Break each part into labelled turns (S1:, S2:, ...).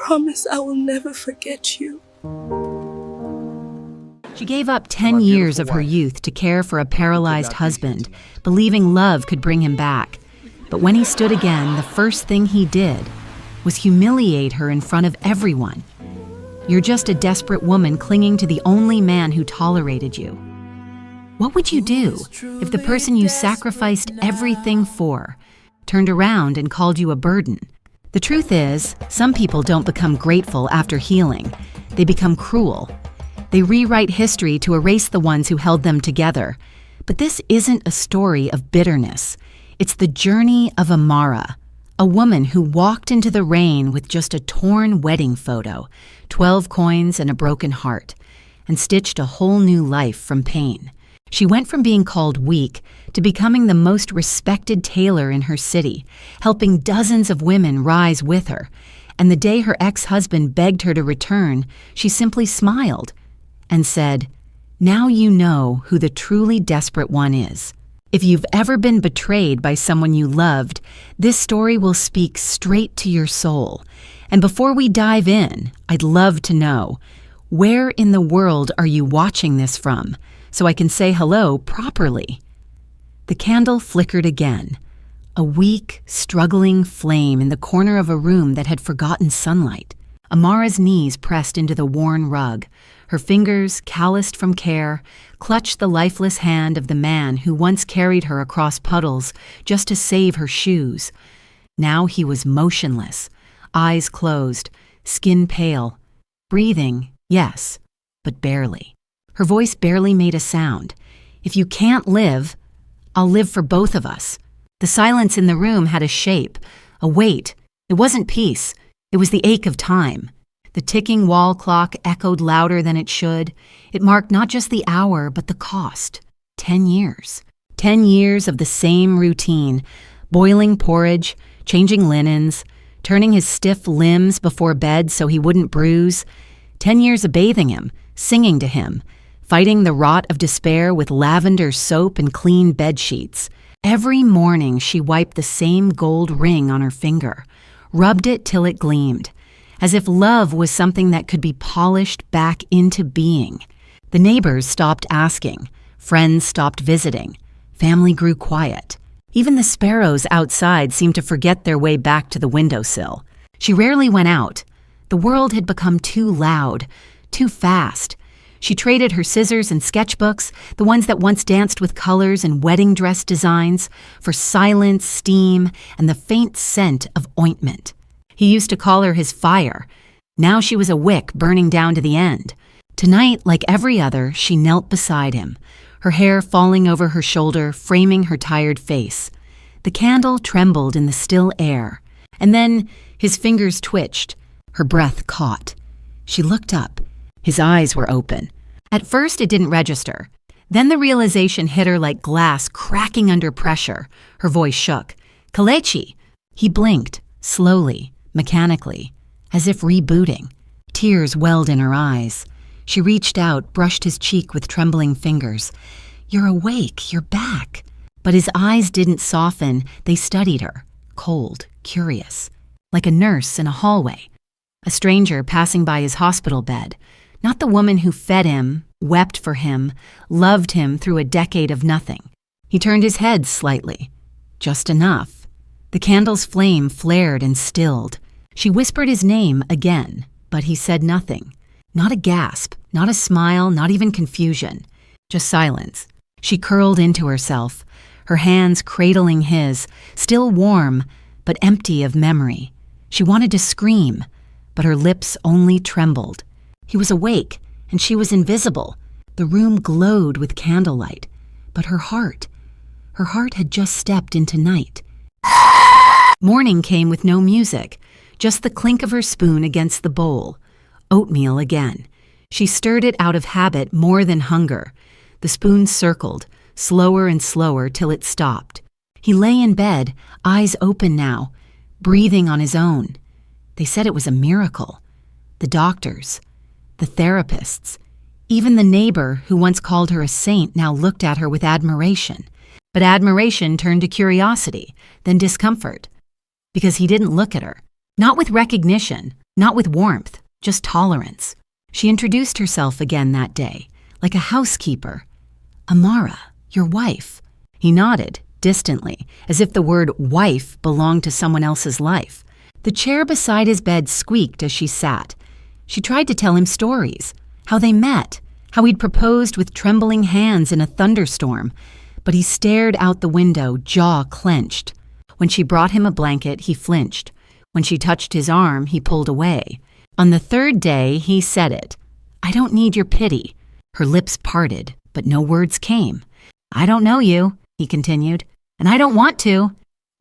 S1: promise I will never forget you.
S2: She gave up 10 years of her youth to care for a paralyzed husband, believing love could bring him back. But when he stood again, the first thing he did was humiliate her in front of everyone. You're just a desperate woman clinging to the only man who tolerated you. What would you do if the person you sacrificed everything for turned around and called you a burden? The truth is, some people don't become grateful after healing. They become cruel. They rewrite history to erase the ones who held them together. But this isn't a story of bitterness. It's the journey of Amara, a woman who walked into the rain with just a torn wedding photo, 12 coins and a broken heart, and stitched a whole new life from pain. She went from being called weak to becoming the most respected tailor in her city, helping dozens of women rise with her. And the day her ex-husband begged her to return, she simply smiled and said, "Now you know who the truly desperate one is." If you've ever been betrayed by someone you loved, this story will speak straight to your soul. And before we dive in, I'd love to know, where in the world are you watching this from, so I can say hello properly? The candle flickered again, a weak, struggling flame in the corner of a room that had forgotten sunlight. Amara's knees pressed into the worn rug. Her fingers, calloused from care, clutched the lifeless hand of the man who once carried her across puddles just to save her shoes. Now he was motionless, eyes closed, skin pale, breathing, yes, but barely. Her voice barely made a sound. "If you can't live, I'll live for both of us." The silence in the room had a shape, a weight. It wasn't peace. It was the ache of time. The ticking wall clock echoed louder than it should. It marked not just the hour, but the cost. 10 years. 10 years of the same routine, boiling porridge, changing linens, turning his stiff limbs before bed so he wouldn't bruise. 10 years of bathing him, singing to him, fighting the rot of despair with lavender soap and clean bed sheets. Every morning she wiped the same gold ring on her finger, rubbed it till it gleamed, as if love was something that could be polished back into being. The neighbors stopped asking, friends stopped visiting, family grew quiet. Even the sparrows outside seemed to forget their way back to the windowsill. She rarely went out. The world had become too loud, too fast. She traded her scissors and sketchbooks, the ones that once danced with colors and wedding dress designs, for silence, steam, and the faint scent of ointment. He used to call her his fire. Now she was a wick burning down to the end. Tonight, like every other, she knelt beside him, her hair falling over her shoulder, framing her tired face. The candle trembled in the still air, and then his fingers twitched. Her breath caught. She looked up. His eyes were open. At first, it didn't register. Then the realization hit her like glass cracking under pressure. Her voice shook. "Kalechi!" He blinked, slowly, mechanically, as if rebooting. Tears welled in her eyes. She reached out, brushed his cheek with trembling fingers. "You're awake, you're back." But his eyes didn't soften, they studied her, cold, curious, like a nurse in a hallway, a stranger passing by his hospital bed, not the woman who fed him, wept for him, loved him through a decade of nothing. He turned his head slightly, just enough. The candle's flame flared and stilled. She whispered his name again, but he said nothing. Not a gasp, not a smile, not even confusion. Just silence. She curled into herself, her hands cradling his, still warm, but empty of memory. She wanted to scream, but her lips only trembled. He was awake, and she was invisible. The room glowed with candlelight, but her heart had just stepped into night. Morning came with no music, just the clink of her spoon against the bowl. Oatmeal again. She stirred it out of habit more than hunger. The spoon circled, slower and slower till it stopped. He lay in bed, eyes open now, breathing on his own. They said it was a miracle. The doctors, the therapists, even the neighbor who once called her a saint now looked at her with admiration. But admiration turned to curiosity, then discomfort. Because he didn't look at her. Not with recognition, Not with warmth, just tolerance. She introduced herself again that day, like a housekeeper. "Amara, your wife." He nodded, distantly, as if the word wife belonged to someone else's life. The chair beside his bed squeaked as she sat. She tried to tell him stories, how they met, how he'd proposed with trembling hands in a thunderstorm, but he stared out the window, jaw clenched. When she brought him a blanket, he flinched. When she touched his arm, he pulled away. On the third day, he said it. "I don't need your pity." Her lips parted, but no words came. "I don't know you," he continued, "and I don't want to."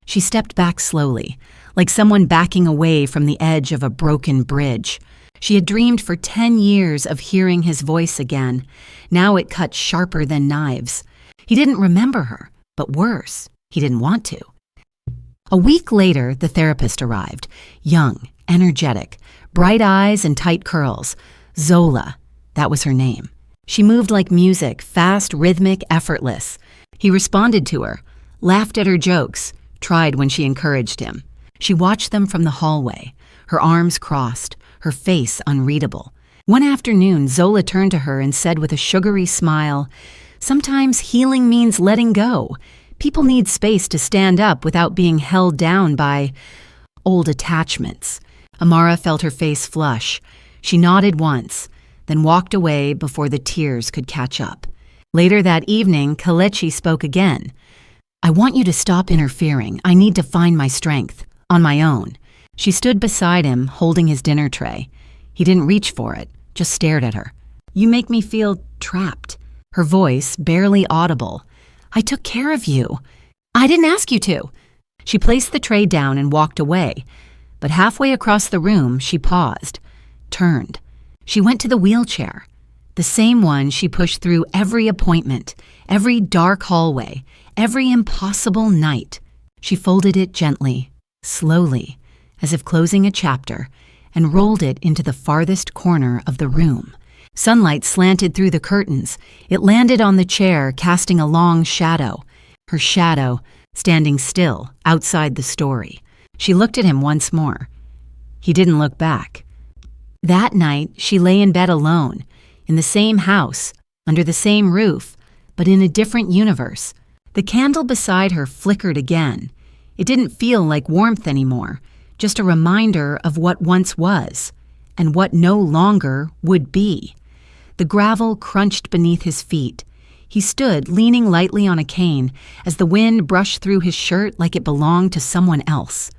S2: She stepped back slowly, like someone backing away from the edge of a broken bridge. She had dreamed for 10 years of hearing his voice again. Now it cut sharper than knives. He didn't remember her, but worse, he didn't want to. A week later, the therapist arrived, young, energetic, bright eyes and tight curls. Zola, that was her name. She moved like music, fast, rhythmic, effortless. He responded to her, laughed at her jokes, tried when she encouraged him. She watched them from the hallway, her arms crossed, her face unreadable. One afternoon, Zola turned to her and said with a sugary smile, "Sometimes healing means letting go. People need space to stand up without being held down by old attachments." Amara felt her face flush. She nodded once, then walked away before the tears could catch up. Later that evening, Kelechi spoke again. "I want you to stop interfering. I need to find my strength, on my own." She stood beside him, holding his dinner tray. He didn't reach for it, just stared at her. "You make me feel trapped." Her voice, barely audible. "I took care of you." "I didn't ask you to." She placed the tray down and walked away, but halfway across the room, she paused, turned. She went to the wheelchair, the same one she pushed through every appointment, every dark hallway, every impossible night. She folded it gently, slowly, as if closing a chapter, and rolled it into the farthest corner of the room. Sunlight slanted through the curtains. It landed on the chair, casting a long shadow. Her shadow, standing still, outside the story. She looked at him once more. He didn't look back. That night, she lay in bed alone, in the same house, under the same roof, but in a different universe. The candle beside her flickered again. It didn't feel like warmth anymore, just a reminder of what once was, and what no longer would be. The gravel crunched beneath his feet. He stood, leaning lightly on a cane, as the wind brushed through his shirt like it belonged to someone else.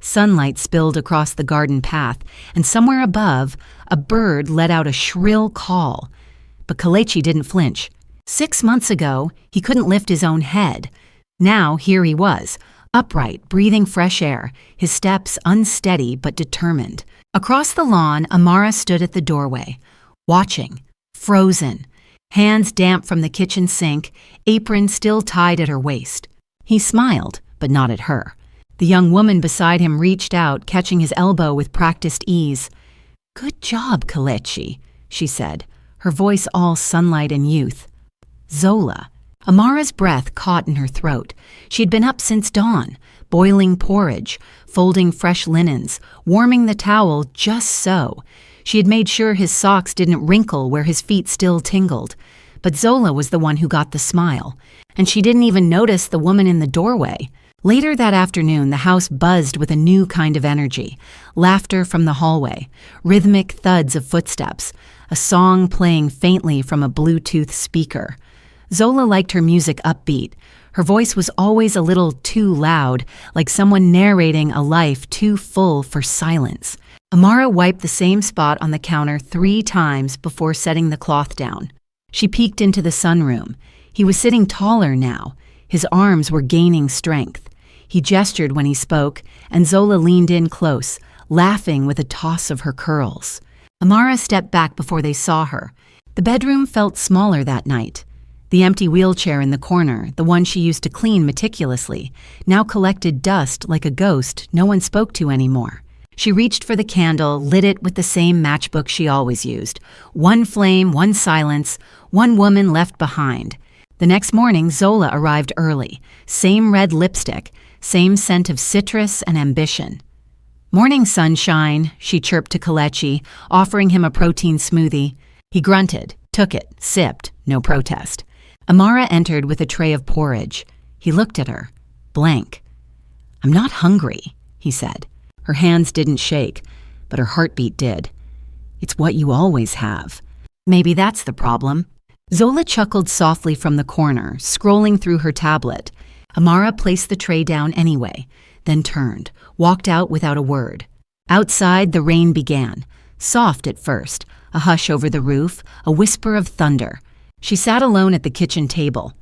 S2: Sunlight spilled across the garden path, and somewhere above, a bird let out a shrill call. But Kelechi didn't flinch. 6 months ago, he couldn't lift his own head. Now, here he was, upright, breathing fresh air, his steps unsteady but determined. Across the lawn, Amara stood at the doorway, watching, frozen, hands damp from the kitchen sink, apron still tied at her waist. He smiled, but not at her. The young woman beside him reached out, catching his elbow with practiced ease. "Good job, Kelechi," she said, her voice all sunlight and youth. "Zola." Amara's breath caught in her throat. She had been up since dawn, boiling porridge, folding fresh linens, warming the towel just so. She had made sure his socks didn't wrinkle where his feet still tingled. But Zola was the one who got the smile, and she didn't even notice the woman in the doorway. Later that afternoon, the house buzzed with a new kind of energy. Laughter from the hallway, rhythmic thuds of footsteps, a song playing faintly from a Bluetooth speaker. Zola liked her music upbeat. Her voice was always a little too loud, like someone narrating a life too full for silence. Amara wiped the same spot on the counter 3 times before setting the cloth down. She peeked into the sunroom. He was sitting taller now. His arms were gaining strength. He gestured when he spoke, and Zola leaned in close, laughing with a toss of her curls. Amara stepped back before they saw her. The bedroom felt smaller that night. The empty wheelchair in the corner, the one she used to clean meticulously, now collected dust like a ghost no one spoke to anymore. She reached for the candle, lit it with the same matchbook she always used. One flame, one silence, one woman left behind. The next morning, Zola arrived early. Same red lipstick, same scent of citrus and ambition. "Morning, sunshine," she chirped to Kelechi, offering him a protein smoothie. He grunted, took it, sipped, no protest. Amara entered with a tray of porridge. He looked at her, blank. "I'm not hungry," he said. Her hands didn't shake, but her heartbeat did. "It's what you always have." Maybe that's the problem. Zola chuckled softly from the corner, scrolling through her tablet. Amara placed the tray down anyway, then turned, walked out without a word. Outside, the rain began, soft at first, a hush over the roof, a whisper of thunder. She sat alone at the kitchen table.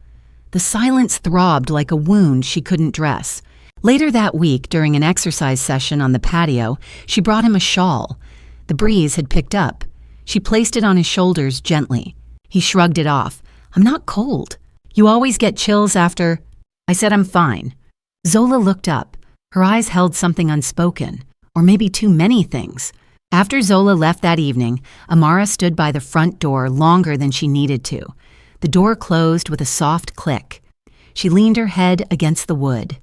S2: The silence throbbed like a wound she couldn't dress. Later that week, during an exercise session on the patio, she brought him a shawl. The breeze had picked up. She placed it on his shoulders gently. He shrugged it off. "I'm not cold. You always get chills after—" I said I'm fine. Zola looked up. Her eyes held something unspoken, or maybe too many things. After Zola left that evening, Amara stood by the front door longer than she needed to. The door closed with a soft click. She leaned her head against the wood,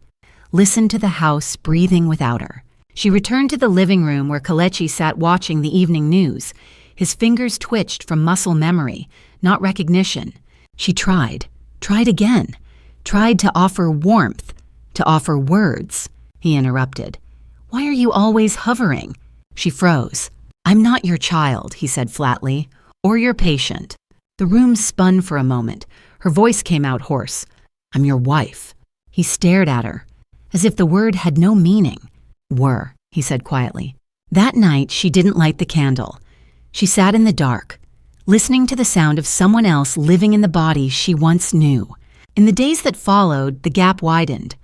S2: listened to the house breathing without her. She returned to the living room where Kelechi sat watching the evening news. His fingers twitched from muscle memory, not recognition. She tried again, tried to offer warmth, to offer words. He interrupted. "Why are you always hovering?" She froze. "I'm not your child," he said flatly, "or your patient." The room spun for a moment. Her voice came out hoarse. "I'm your wife." He stared at her, as if the word had no meaning. "Were," he said quietly. That night, she didn't light the candle. She sat in the dark, listening to the sound of someone else living in the body she once knew. In the days that followed, the gap widened.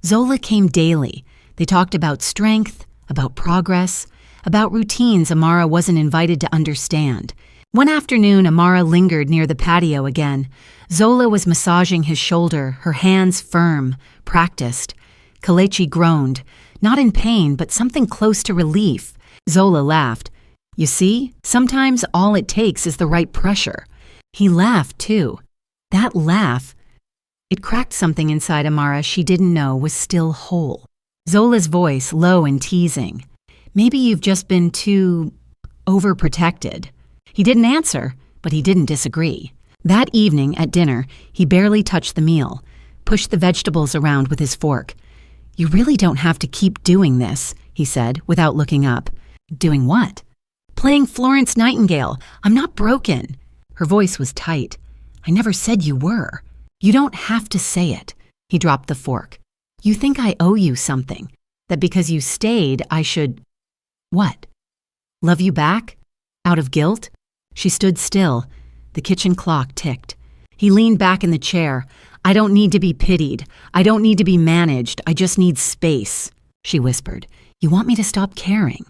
S2: Zola came daily. They talked about strength, about progress, about routines Amara wasn't invited to understand. One afternoon, Amara lingered near the patio again. Zola was massaging his shoulder, her hands firm, practiced. Kelechi groaned, not in pain, but something close to relief. Zola laughed. "You see, sometimes all it takes is the right pressure." He laughed, too. That laugh, it cracked something inside Amara she didn't know was still whole. Zola's voice, low and teasing. "Maybe you've just been too overprotected." He didn't answer, but he didn't disagree. That evening at dinner, he barely touched the meal, pushed the vegetables around with his fork. "You really don't have to keep doing this," he said, without looking up. "Doing what?" "Playing Florence Nightingale. I'm not broken." Her voice was tight. "I never said you were." "You don't have to say it." He dropped the fork. "You think I owe you something, that because you stayed, I should—" "What? Love you back? Out of guilt?" She stood still. The kitchen clock ticked. He leaned back in the chair. "I don't need to be pitied. I don't need to be managed. I just need space," she whispered. "You want me to stop caring?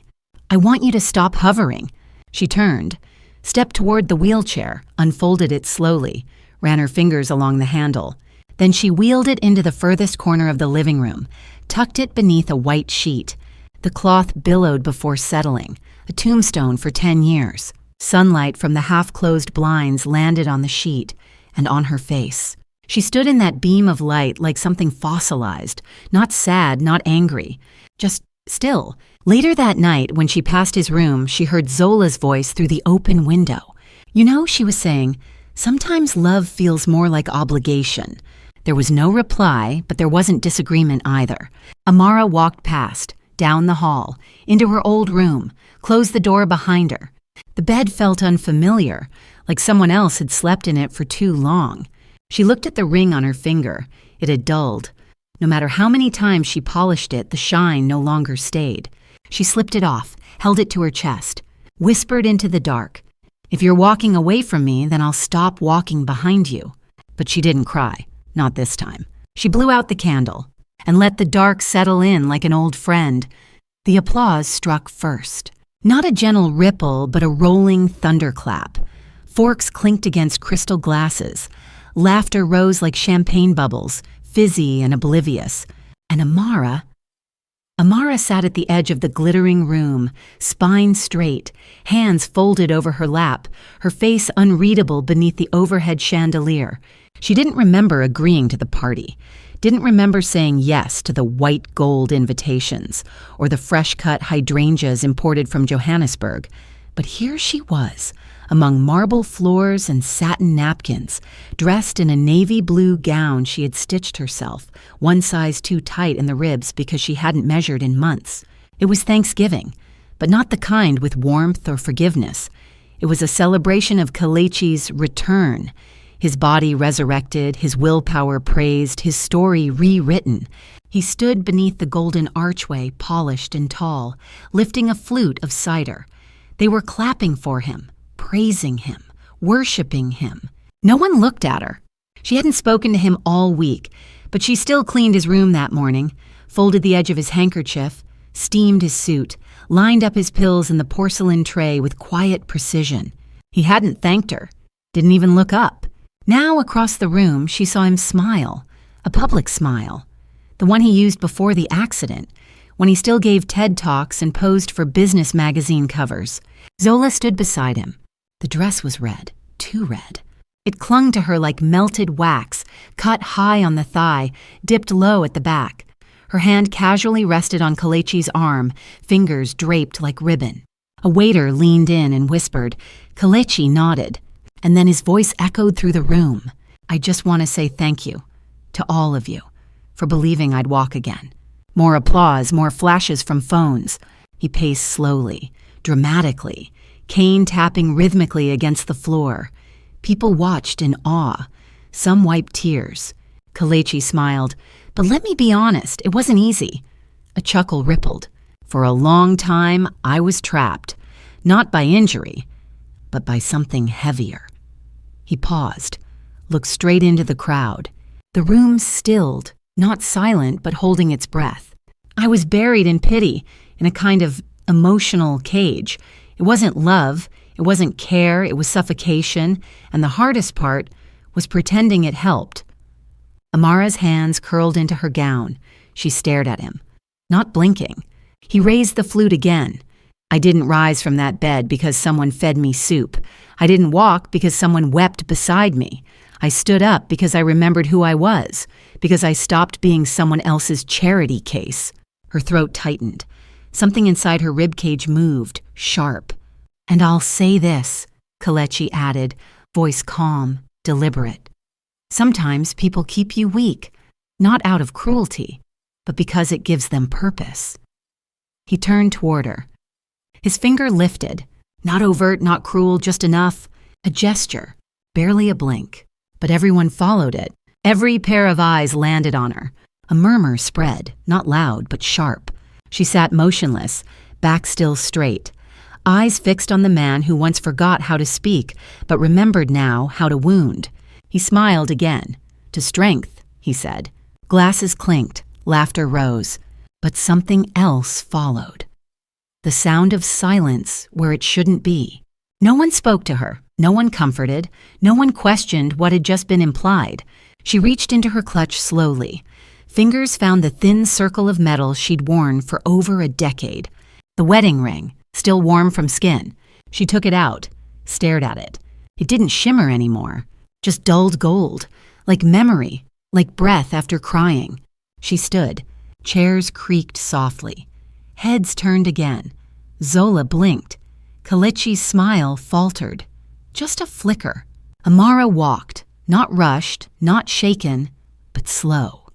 S2: I want you to stop hovering." She turned, stepped toward the wheelchair, unfolded it slowly, ran her fingers along the handle. Then she wheeled it into the furthest corner of the living room, tucked it beneath a white sheet. The cloth billowed before settling, a tombstone for 10 years. Sunlight from the half-closed blinds landed on the sheet and on her face. She stood in that beam of light like something fossilized, not sad, not angry, just still. Later that night, when she passed his room, she heard Zola's voice through the open window. "You know," she was saying, "sometimes love feels more like obligation." There was no reply, but there wasn't disagreement either. Amara walked past, down the hall, into her old room, closed the door behind her. The bed felt unfamiliar, like someone else had slept in it for too long. She looked at the ring on her finger. It had dulled. No matter how many times she polished it, the shine no longer stayed. She slipped it off, held it to her chest, whispered into the dark, "If you're walking away from me, then I'll stop walking behind you." But she didn't cry, not this time. She blew out the candle and let the dark settle in like an old friend. The applause struck first. Not a gentle ripple, but a rolling thunderclap. Forks clinked against crystal glasses. Laughter rose like champagne bubbles, fizzy and oblivious. And Amara sat at the edge of the glittering room, spine straight, hands folded over her lap, her face unreadable beneath the overhead chandelier. She didn't remember agreeing to the party, didn't remember saying yes to the white gold invitations or the fresh-cut hydrangeas imported from Johannesburg. But here she was, among marble floors and satin napkins, dressed in a navy blue gown she had stitched herself, one size too tight in the ribs because she hadn't measured in months. It was Thanksgiving, but not the kind with warmth or forgiveness. It was a celebration of Kelechi's return, his body resurrected, his willpower praised, his story rewritten. He stood beneath the golden archway, polished and tall, lifting a flute of cider. They were clapping for him, praising him, worshiping him. No one looked at her. She hadn't spoken to him all week, but she still cleaned his room that morning, folded the edge of his handkerchief, steamed his suit, lined up his pills in the porcelain tray with quiet precision. He hadn't thanked her, didn't even look up. Now, across the room, she saw him smile, a public smile, the one he used before the accident, when he still gave TED Talks and posed for business magazine covers. Zola stood beside him. The dress was red, too red. It clung to her like melted wax, cut high on the thigh, dipped low at the back. Her hand casually rested on Kelechi's arm, fingers draped like ribbon. A waiter leaned in and whispered. Kelechi nodded, and then his voice echoed through the room. "I just want to say thank you, to all of you, for believing I'd walk again." More applause, more flashes from phones. He paced slowly, dramatically, cane tapping rhythmically against the floor. People watched in awe. Some wiped tears. Kelechi smiled. "But let me be honest, it wasn't easy." A chuckle rippled. "For a long time, I was trapped, not by injury, but by something heavier." He paused, looked straight into the crowd. The room stilled, not silent, but holding its breath. "I was buried in pity, in a kind of emotional cage. It wasn't love, it wasn't care, it was suffocation, and the hardest part was pretending it helped." Amara's hands curled into her gown. She stared at him, not blinking. He raised the flute again. "I didn't rise from that bed because someone fed me soup. I didn't walk because someone wept beside me. I stood up because I remembered who I was, because I stopped being someone else's charity case." Her throat tightened. Something inside her ribcage moved, sharp. "And I'll say this," Kelechi added, voice calm, deliberate. "Sometimes people keep you weak, not out of cruelty, but because it gives them purpose." He turned toward her. His finger lifted, not overt, not cruel, just enough. A gesture, barely a blink. But everyone followed it. Every pair of eyes landed on her. A murmur spread, not loud, but sharp. She sat motionless, back still straight, eyes fixed on the man who once forgot how to speak, but remembered now how to wound. He smiled again. "To strength," he said. Glasses clinked, laughter rose, but something else followed. The sound of silence where it shouldn't be. No one spoke to her, no one comforted, no one questioned what had just been implied. She reached into her clutch slowly. Fingers found the thin circle of metal she'd worn for over a decade. The wedding ring, still warm from skin. She took it out, stared at it. It didn't shimmer anymore, just dulled gold, like memory, like breath after crying. She stood. Chairs creaked softly. Heads turned again. Zola blinked. Kelechi's smile faltered. Just a flicker. Amara walked, not rushed, not shaken, but slow.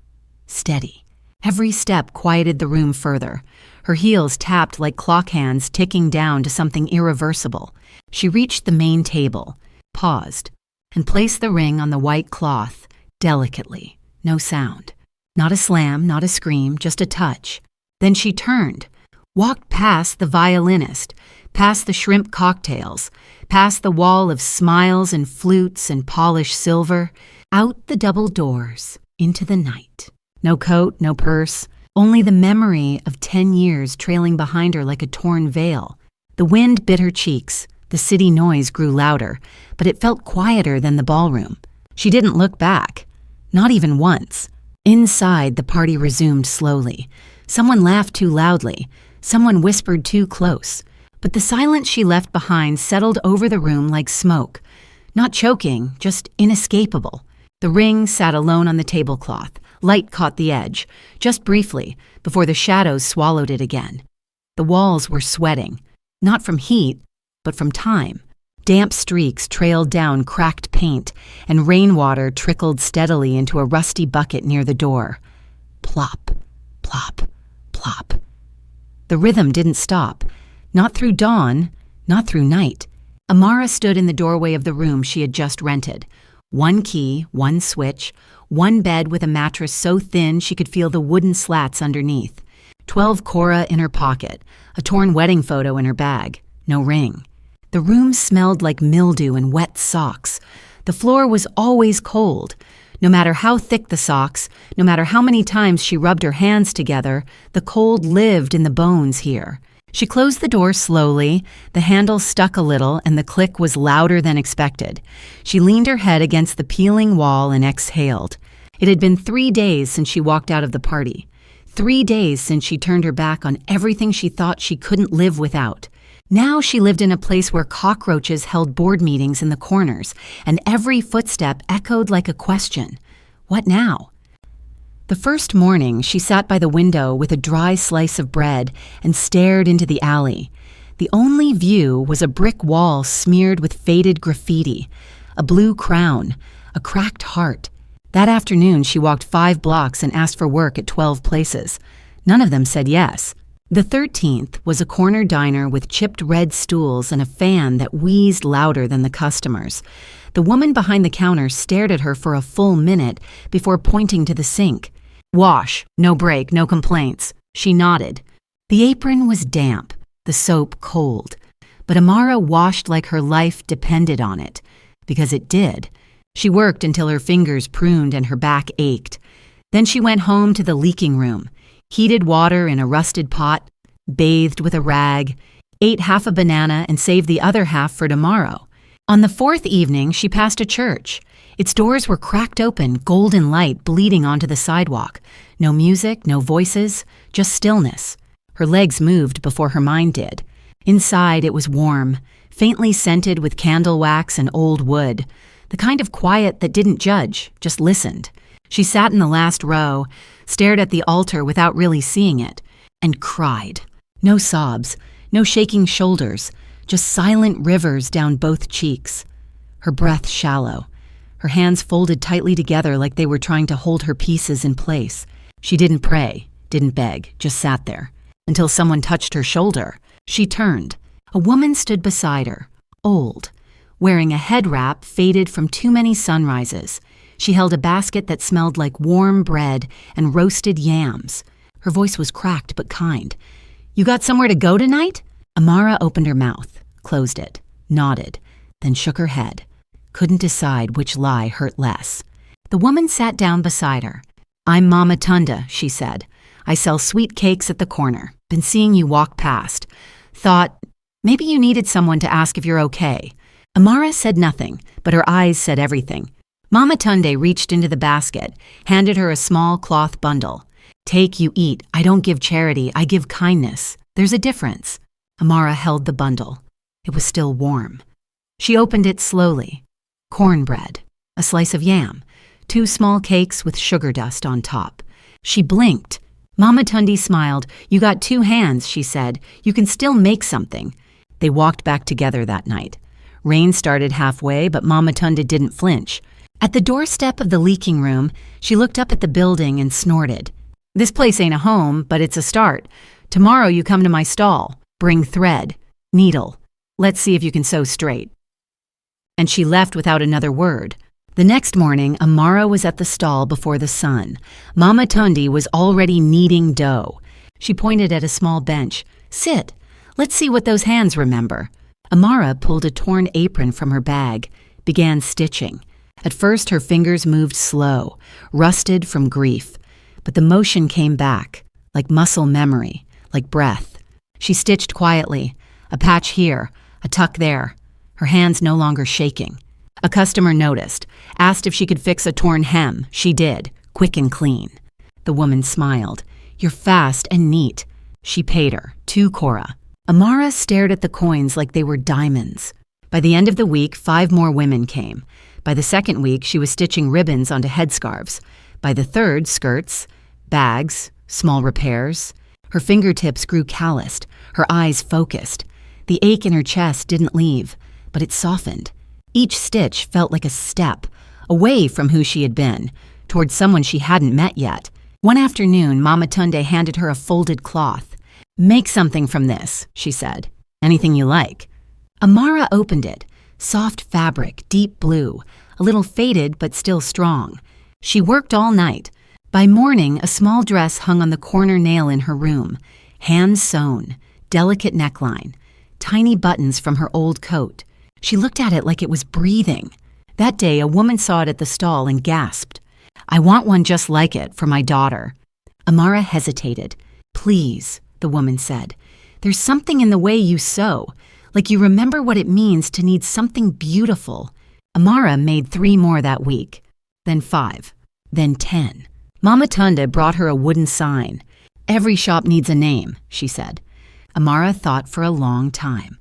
S2: Steady. Every step quieted the room further. Her heels tapped like clock hands ticking down to something irreversible. She reached the main table, paused, and placed the ring on the white cloth, delicately. No sound. Not a slam, not a scream, just a touch. Then she turned, walked past the violinist, past the shrimp cocktails, past the wall of smiles and flutes and polished silver, out the double doors, into the night. No coat, no purse, only the memory of 10 years trailing behind her like a torn veil. The wind bit her cheeks. The city noise grew louder, but it felt quieter than the ballroom. She didn't look back, not even once. Inside, the party resumed slowly. Someone laughed too loudly. Someone whispered too close. But the silence she left behind settled over the room like smoke. Not choking, just inescapable. The ring sat alone on the tablecloth, Light caught the edge, just briefly, before the shadows swallowed it again. The walls were sweating, not from heat, but from time. Damp streaks trailed down cracked paint, and rainwater trickled steadily into a rusty bucket near the door. Plop, plop, plop. The rhythm didn't stop. Not through dawn, not through night. Amara stood in the doorway of the room she had just rented. One key, one switch, one bed with a mattress so thin she could feel the wooden slats underneath. 12 Cora in her pocket, a torn wedding photo in her bag, no ring. The room smelled like mildew and wet socks. The floor was always cold. No matter how thick the socks, no matter how many times she rubbed her hands together, the cold lived in the bones here. She closed the door slowly, the handle stuck a little, and the click was louder than expected. She leaned her head against the peeling wall and exhaled. It had been 3 days since she walked out of the party. 3 days since she turned her back on everything she thought she couldn't live without. Now she lived in a place where cockroaches held board meetings in the corners, and every footstep echoed like a question. What now? The first morning, she sat by the window with a dry slice of bread and stared into the alley. The only view was a brick wall smeared with faded graffiti, a blue crown, a cracked heart. That afternoon, she walked 5 blocks and asked for work at 12 places. None of them said yes. The 13th was a corner diner with chipped red stools and a fan that wheezed louder than the customers. The woman behind the counter stared at her for a full minute before pointing to the sink. Wash, no break, no complaints. She nodded. The apron was damp, the soap cold. But Amara washed like her life depended on it, because it did. She worked until her fingers pruned and her back ached. Then she went home to the leaking room, heated water in a rusted pot, bathed with a rag, ate half a banana and saved the other half for tomorrow. On the 4th evening, she passed a church. Its doors were cracked open, golden light bleeding onto the sidewalk. No music, no voices, just stillness. Her legs moved before her mind did. Inside, it was warm, faintly scented with candle wax and old wood. The kind of quiet that didn't judge, just listened. She sat in the last row, stared at the altar without really seeing it, and cried. No sobs, no shaking shoulders, just silent rivers down both cheeks. Her breath shallow. Her hands folded tightly together like they were trying to hold her pieces in place. She didn't pray, didn't beg, just sat there. Until someone touched her shoulder. She turned. A woman stood beside her, old, wearing a head wrap faded from too many sunrises. She held a basket that smelled like warm bread and roasted yams. Her voice was cracked but kind. "You got somewhere to go tonight?" Amara opened her mouth, closed it, nodded, then shook her head. Couldn't decide which lie hurt less. The woman sat down beside her. "I'm Mama Tunda," she said. "I sell sweet cakes at the corner. Been seeing you walk past. Thought, maybe you needed someone to ask if you're okay." Amara said nothing, but her eyes said everything. Mama Tunde reached into the basket, handed her a small cloth bundle. "Take, you eat. I don't give charity. I give kindness. There's a difference." Amara held the bundle. It was still warm. She opened it slowly. Cornbread, a slice of yam, 2 small cakes with sugar dust on top. She blinked. Mama Tundi smiled. "You got 2 hands," she said. "You can still make something." They walked back together that night. Rain started halfway, but Mama Tunda didn't flinch. At the doorstep of the leaking room, she looked up at the building and snorted. "This place ain't a home, but it's a start. Tomorrow you come to my stall. Bring thread, needle. Let's see if you can sew straight." And she left without another word. The next morning, Amara was at the stall before the sun. Mama Tundi was already kneading dough. She pointed at a small bench. "Sit. Let's see what those hands remember." Amara pulled a torn apron from her bag, began stitching. At first, her fingers moved slow, rusted from grief. But the motion came back, like muscle memory, like breath. She stitched quietly, a patch here, a tuck there, her hands no longer shaking. A customer noticed, asked if she could fix a torn hem. She did, quick and clean. The woman smiled. "You're fast and neat." She paid her, 2 Cora. Amara stared at the coins like they were diamonds. By the end of the week, 5 more women came. By the second week, she was stitching ribbons onto headscarves. By the third, skirts, bags, small repairs. Her fingertips grew calloused, her eyes focused. The ache in her chest didn't leave, but it softened. Each stitch felt like a step, away from who she had been, towards someone she hadn't met yet. One afternoon, Mama Tunde handed her a folded cloth. "Make something from this," she said. "Anything you like." Amara opened it. Soft fabric, deep blue, a little faded but still strong. She worked all night. By morning, a small dress hung on the corner nail in her room. Hand-sewn, delicate neckline, tiny buttons from her old coat. She looked at it like it was breathing. That day, a woman saw it at the stall and gasped. "I want one just like it for my daughter." Amara hesitated. "Please," the woman said. "There's something in the way you sew, like you remember what it means to need something beautiful." Amara made 3 more that week, then 5, then 10. Mama Tunde brought her a wooden sign. "Every shop needs a name," she said. Amara thought for a long time,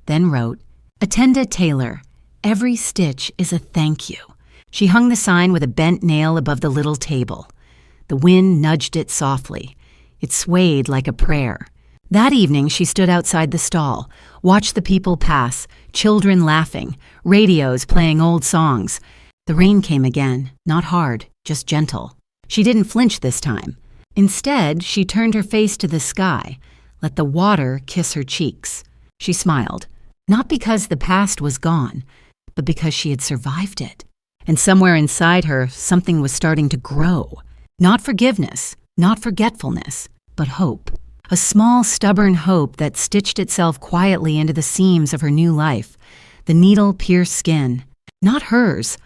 S2: then wrote, "Attenda Tailor, every stitch is a thank you." She hung the sign with a bent nail above the little table. The wind nudged it softly. It swayed like a prayer. That evening, she stood outside the stall, watched the people pass, children laughing, radios playing old songs. The rain came again, not hard, just gentle. She didn't flinch this time. Instead, she turned her face to the sky, let the water kiss her cheeks. She smiled, not because the past was gone, but because she had survived it. And somewhere inside her, something was starting to grow. Not forgiveness, not forgetfulness, but hope. A small, stubborn hope that stitched itself quietly into the seams of her new life. The needle pierced skin. Not hers,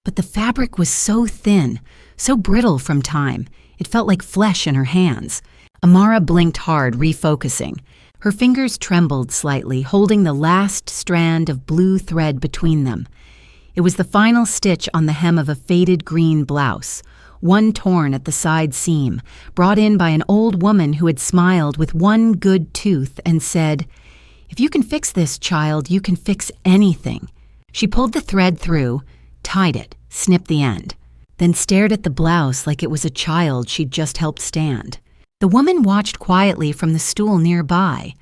S2: but the fabric was so thin, so brittle from time, it felt like flesh in her hands. Amara blinked hard, refocusing. Her fingers trembled slightly, holding the last strand of blue thread between them. It was the final stitch on the hem of a faded green blouse, one torn at the side seam, brought in by an old woman who had smiled with one good tooth and said, "If you can fix this, child, you can fix anything." She pulled the thread through, tied it, snipped the end, then stared at the blouse like it was a child she'd just helped stand. The woman watched quietly from the stool nearby.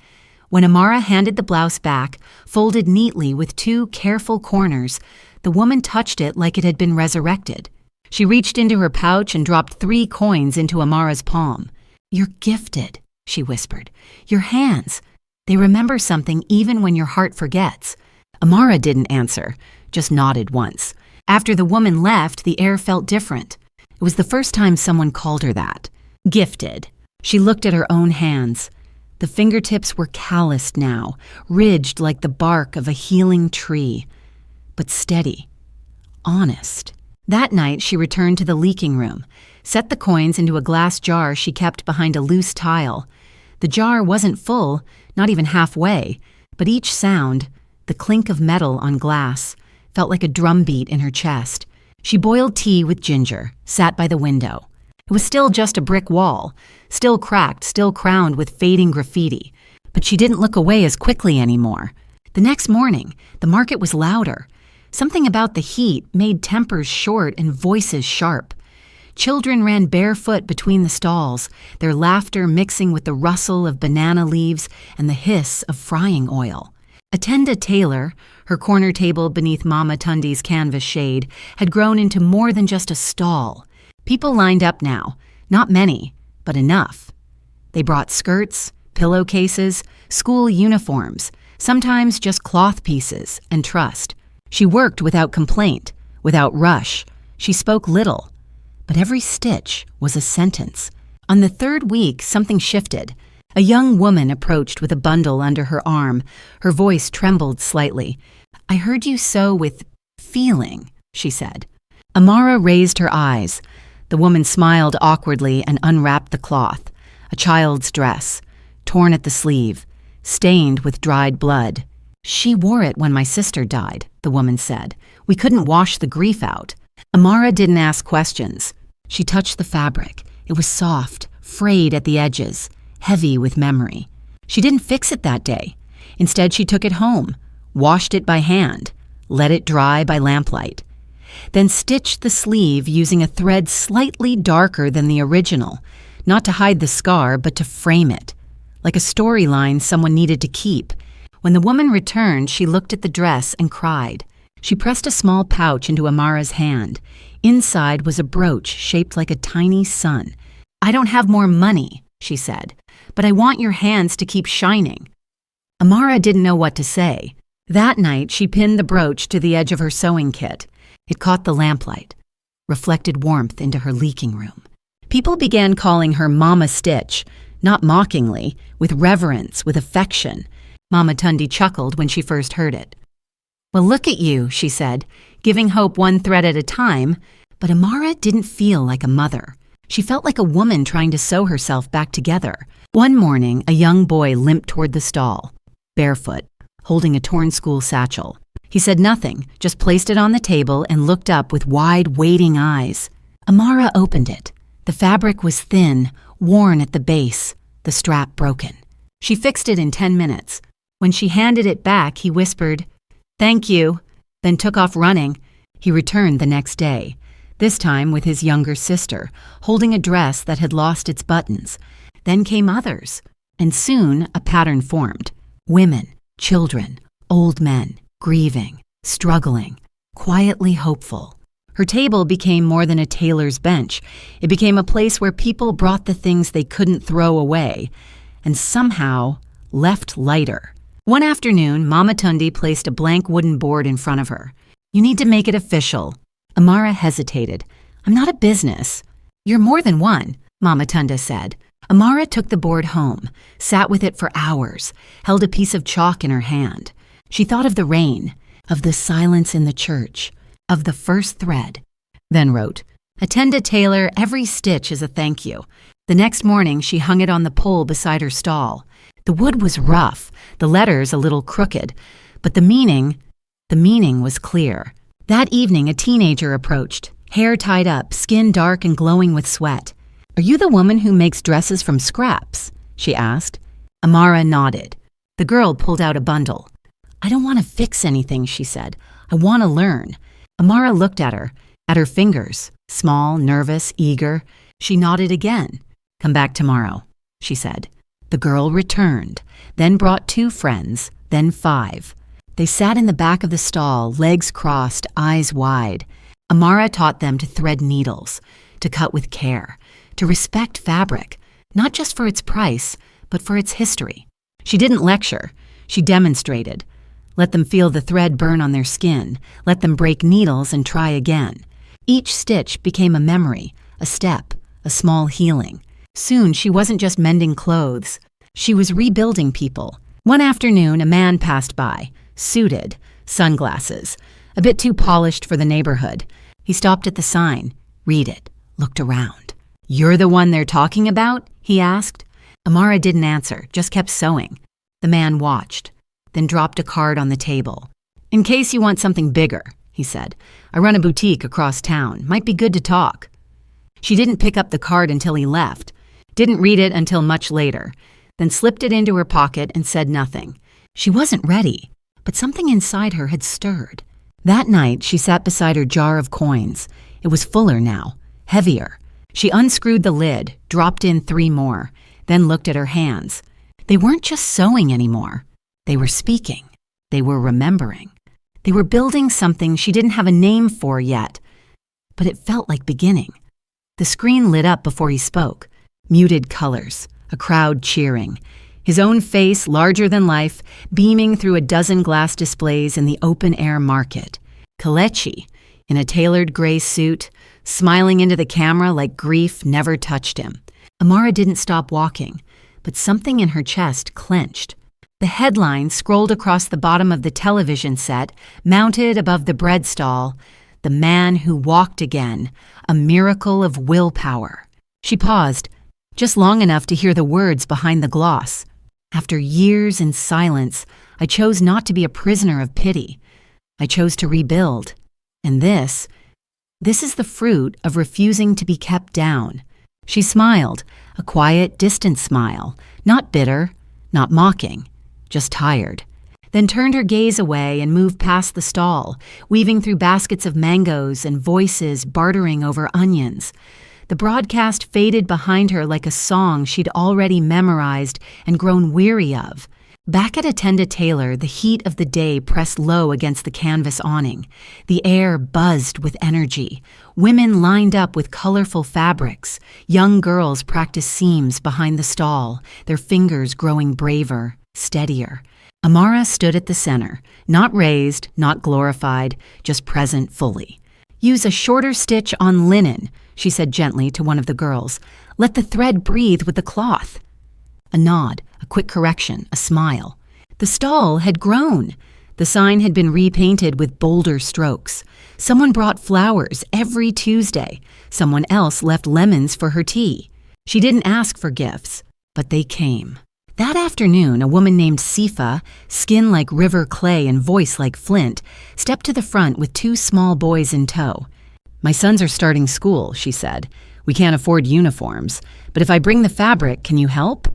S2: When Amara handed the blouse back, folded neatly with 2 careful corners, the woman touched it like it had been resurrected. She reached into her pouch and dropped 3 coins into Amara's palm. "You're gifted," she whispered. "Your hands, they remember something even when your heart forgets." Amara didn't answer, just nodded once. After the woman left, the air felt different. It was the first time someone called her that. Gifted. She looked at her own hands. The fingertips were calloused now, ridged like the bark of a healing tree, but steady, honest. That night, she returned to the leaking room, set the coins into a glass jar she kept behind a loose tile. The jar wasn't full, not even halfway, but each sound, the clink of metal on glass, felt like a drumbeat in her chest. She boiled tea with ginger, sat by the window. It was still just a brick wall, still cracked, still crowned with fading graffiti, but she didn't look away as quickly anymore. The next morning, the market was louder. Something about the heat made tempers short and voices sharp. Children ran barefoot between the stalls, their laughter mixing with the rustle of banana leaves and the hiss of frying oil. Attenda Tailor, her corner table beneath Mama Tunde's canvas shade, had grown into more than just a stall. People lined up now, not many, but enough. They brought skirts, pillowcases, school uniforms, sometimes just cloth pieces, and trust. She worked without complaint, without rush. She spoke little, but every stitch was a sentence. On the 3rd week, something shifted. A young woman approached with a bundle under her arm. Her voice trembled slightly. "I heard you sew with feeling," she said. Amara raised her eyes. The woman smiled awkwardly and unwrapped the cloth. A child's dress, torn at the sleeve, stained with dried blood. "She wore it when my sister died," the woman said. "We couldn't wash the grief out." Amara didn't ask questions. She touched the fabric. It was soft, frayed at the edges, heavy with memory. She didn't fix it that day. Instead, she took it home, washed it by hand, let it dry by lamplight. then stitched the sleeve using a thread slightly darker than the original, not to hide the scar, but to frame it, like a storyline someone needed to keep. When the woman returned, she looked at the dress and cried. She pressed a small pouch into Amara's hand. Inside was a brooch shaped like a tiny sun. "I don't have more money," she said, "but I want your hands to keep shining." Amara didn't know what to say. That night, she pinned the brooch to the edge of her sewing kit. It caught the lamplight, reflected warmth into her leaking room. People began calling her Mama Stitch, not mockingly, with reverence, with affection. Mama Tundi chuckled when she first heard it. "Well, look at you," she said, giving hope one thread at a time. But Amara didn't feel like a mother. She felt like a woman trying to sew herself back together. One morning, a young boy limped toward the stall, barefoot, holding a torn school satchel. He said nothing, just placed it on the table and looked up with wide, waiting eyes. Amara opened it. The fabric was thin, worn at the base, the strap broken. She fixed it in 10 minutes. When she handed it back, he whispered, "Thank you," then took off running. He returned the next day, this time with his younger sister, holding a dress that had lost its buttons. Then came others, and soon a pattern formed. Women, children, old men, grieving, struggling, quietly hopeful. Her table became more than a tailor's bench. It became a place where people brought the things they couldn't throw away, and somehow left lighter. One afternoon, Mama Tundi placed a blank wooden board in front of her. "You need to make it official." Amara hesitated. "I'm not a business." "You're more than one," Mama Tunda said. Amara took the board home, sat with it for hours, held a piece of chalk in her hand. She thought of the rain, of the silence in the church, of the first thread, then wrote, "Attend a tailor, every stitch is a thank you." The next morning, she hung it on the pole beside her stall. The wood was rough, the letters a little crooked, but the meaning was clear. That evening, a teenager approached, hair tied up, skin dark and glowing with sweat. "Are you the woman who makes dresses from scraps?" she asked. Amara nodded. The girl pulled out a bundle. "I don't want to fix anything," she said. "I want to learn." Amara looked at her fingers, small, nervous, eager. She nodded again. "Come back tomorrow," she said. The girl returned, then brought 2 friends, then 5. They sat in the back of the stall, legs crossed, eyes wide. Amara taught them to thread needles, to cut with care, to respect fabric, not just for its price, but for its history. She didn't lecture, she demonstrated. Let them feel the thread burn on their skin, let them break needles and try again. Each stitch became a memory, a step, a small healing. Soon she wasn't just mending clothes, she was rebuilding people. One afternoon, a man passed by, suited, sunglasses, a bit too polished for the neighborhood. He stopped at the sign, read it, looked around. "You're the one they're talking about?" he asked. Amara didn't answer, just kept sewing. The man watched, then dropped a card on the table. "In case you want something bigger," he said. "I run a boutique across town. Might be good to talk." She didn't pick up the card until he left, didn't read it until much later, then slipped it into her pocket and said nothing. She wasn't ready, but something inside her had stirred. That night, she sat beside her jar of coins. It was fuller now, heavier. She unscrewed the lid, dropped in 3 more, then looked at her hands. They weren't just sewing anymore. They were speaking. They were remembering. They were building something she didn't have a name for yet, but it felt like beginning. The screen lit up before he spoke. Muted colors, a crowd cheering. His own face, larger than life, beaming through a dozen glass displays in the open-air market. Kelechi, in a tailored gray suit, smiling into the camera like grief never touched him. Amara didn't stop walking, but something in her chest clenched. The headline scrolled across the bottom of the television set, mounted above the bread stall, "The Man Who Walked Again, a Miracle of Willpower." She paused, just long enough to hear the words behind the gloss. "After years in silence, I chose not to be a prisoner of pity. I chose to rebuild. And this is the fruit of refusing to be kept down." She smiled, a quiet, distant smile, not bitter, not mocking, just tired. then turned her gaze away and moved past the stall, weaving through baskets of mangoes and voices bartering over onions. The broadcast faded behind her like a song she'd already memorized and grown weary of. Back at Attenda Taylor, the heat of the day pressed low against the canvas awning. The air buzzed with energy. Women lined up with colorful fabrics. Young girls practiced seams behind the stall, their fingers growing braver, steadier. Amara stood at the center, not raised, not glorified, just present fully. "Use a shorter stitch on linen," she said gently to one of the girls. "Let the thread breathe with the cloth." A nod, a quick correction, a smile. The stall had grown. The sign had been repainted with bolder strokes. Someone brought flowers every Tuesday. Someone else left lemons for her tea. She didn't ask for gifts, but they came. That afternoon, a woman named Sifa, skin like river clay and voice like flint, stepped to the front with 2 small boys in tow. "My sons are starting school," she said. "We can't afford uniforms, but if I bring the fabric, can you help?"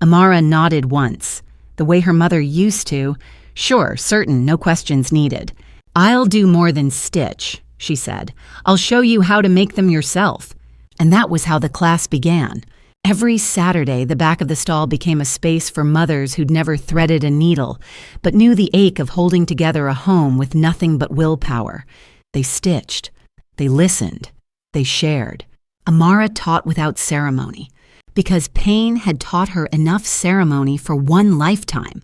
S2: Amara nodded once, the way her mother used to. "Sure, certain, no questions needed." "I'll do more than stitch," she said. "I'll show you how to make them yourself." And that was how the class began. Every Saturday, the back of the stall became a space for mothers who'd never threaded a needle, but knew the ache of holding together a home with nothing but willpower. They stitched. They listened. They shared. Amara taught without ceremony, because pain had taught her enough ceremony for one lifetime.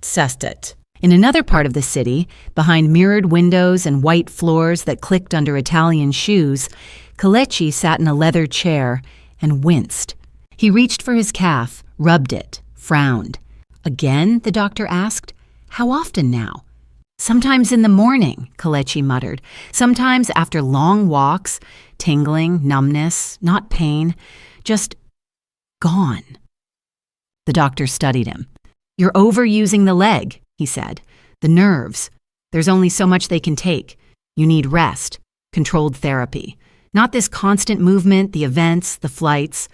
S2: Sestet. In another part of the city, behind mirrored windows and white floors that clicked under Italian shoes, Kelechi sat in a leather chair and winced. He reached for his calf, rubbed it, frowned. "Again?" the doctor asked. "How often now?" "Sometimes in the morning," Kelechi muttered. "Sometimes after long walks, tingling, numbness, not pain, just gone." The doctor studied him. "You're overusing the leg," he said. "The nerves. There's only so much they can take. You need rest, controlled therapy. Not this constant movement, the events, the flights."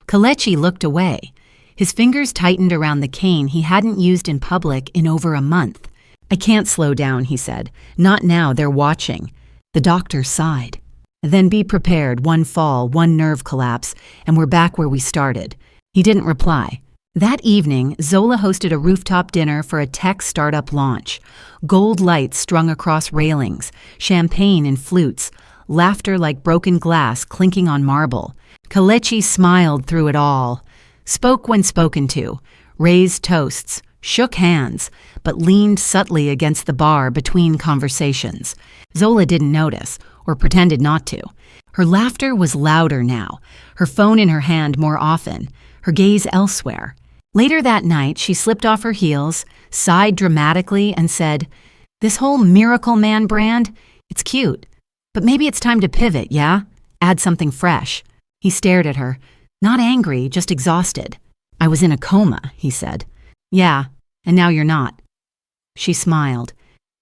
S2: Kelechi looked away. His fingers tightened around the cane he hadn't used in public in over a month. "I can't slow down," he said. "Not now, they're watching." The doctor sighed. "Then be prepared, one fall, one nerve collapse, and we're back where we started." He didn't reply. That evening, Zola hosted a rooftop dinner for a tech startup launch. Gold lights strung across railings, champagne and flutes, laughter like broken glass clinking on marble. Kelechi smiled through it all, spoke when spoken to, raised toasts, shook hands, but leaned subtly against the bar between conversations. Zola didn't notice, or pretended not to. Her laughter was louder now, her phone in her hand more often, her gaze elsewhere. Later that night, she slipped off her heels, sighed dramatically, and said, "This whole Miracle Man brand, it's cute, but maybe it's time to pivot, yeah? Add something fresh." He stared at her, not angry, just exhausted. "I was in a coma," he said. "Yeah, and now you're not." She smiled.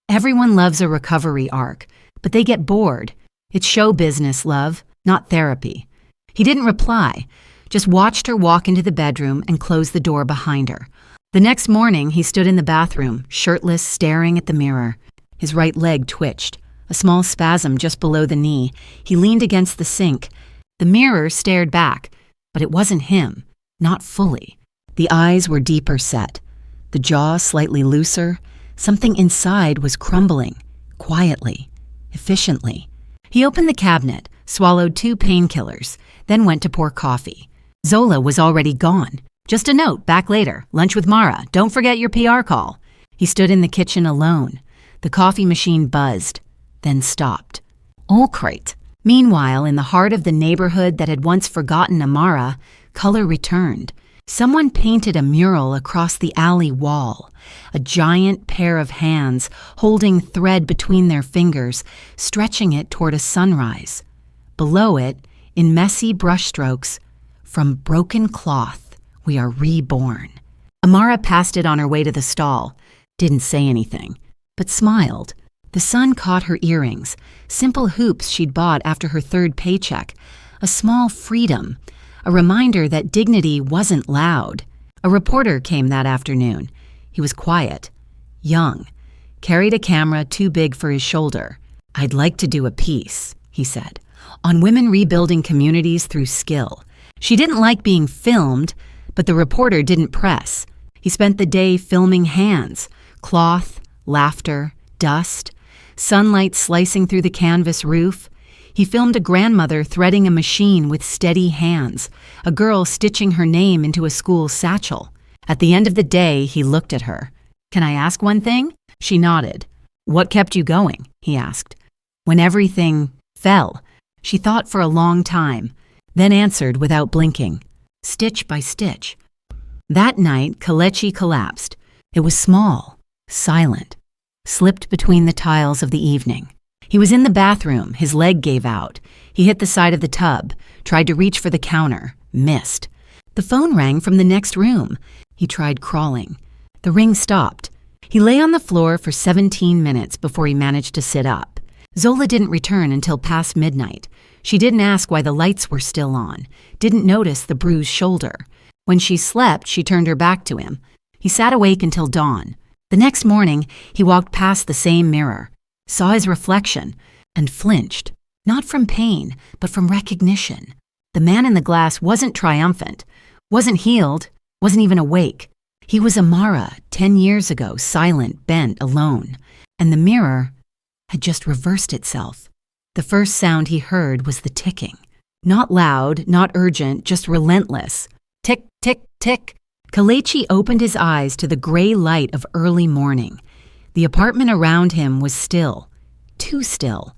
S2: Everyone loves a recovery arc, but they get bored. It's show business, love, not therapy. He didn't reply, just watched her walk into the bedroom and close the door behind her. The next morning, he stood in the bathroom, shirtless, staring at the mirror. His right leg twitched, a small spasm just below the knee. He leaned against the sink. The mirror stared back, but it wasn't him, not fully. The eyes were deeper set, the jaw slightly looser. Something inside was crumbling, quietly, efficiently. He opened the cabinet, swallowed 2 painkillers, then went to pour coffee. Zola was already gone. "Just a note, back later. Lunch with Mara. Don't forget your PR call." He stood in the kitchen alone. The coffee machine buzzed, then stopped. Olkreit. Meanwhile, in the heart of the neighborhood that had once forgotten Amara, color returned. Someone painted a mural across the alley wall, a giant pair of hands holding thread between their fingers, stretching it toward a sunrise. Below it, in messy brushstrokes, "From broken cloth, we are reborn." Amara passed it on her way to the stall, didn't say anything, but smiled. The sun caught her earrings, simple hoops she'd bought after her 3rd paycheck, a small freedom, a reminder that dignity wasn't loud. A reporter came that afternoon. He was quiet, young, carried a camera too big for his shoulder. "I'd like to do a piece," he said, "on women rebuilding communities through skill." She didn't like being filmed, but the reporter didn't press. He spent the day filming hands, cloth, laughter, dust, sunlight slicing through the canvas roof. He filmed a grandmother threading a machine with steady hands, a girl stitching her name into a school satchel. At the end of the day, he looked at her. "Can I ask one thing?" She nodded. "What kept you going?" he asked. "When everything fell." She thought for a long time, then answered without blinking. "Stitch by stitch." That night, Kelechi collapsed. It was small, silent, slipped between the tiles of the evening. He was in the bathroom, his leg gave out. He hit the side of the tub, tried to reach for the counter, missed. The phone rang from the next room. He tried crawling. The ring stopped. He lay on the floor for 17 minutes before he managed to sit up. Zola didn't return until past midnight. She didn't ask why the lights were still on, didn't notice the bruised shoulder. When she slept, she turned her back to him. He sat awake until dawn. The next morning, he walked past the same mirror, saw his reflection, and flinched, not from pain, but from recognition. The man in the glass wasn't triumphant, wasn't healed, wasn't even awake. He was Amara, 10 years ago, silent, bent, alone. And the mirror had just reversed itself. The first sound he heard was the ticking. Not loud, not urgent, just relentless. Tick, tick, tick. Kelechi opened his eyes to the gray light of early morning. The apartment around him was still, too still.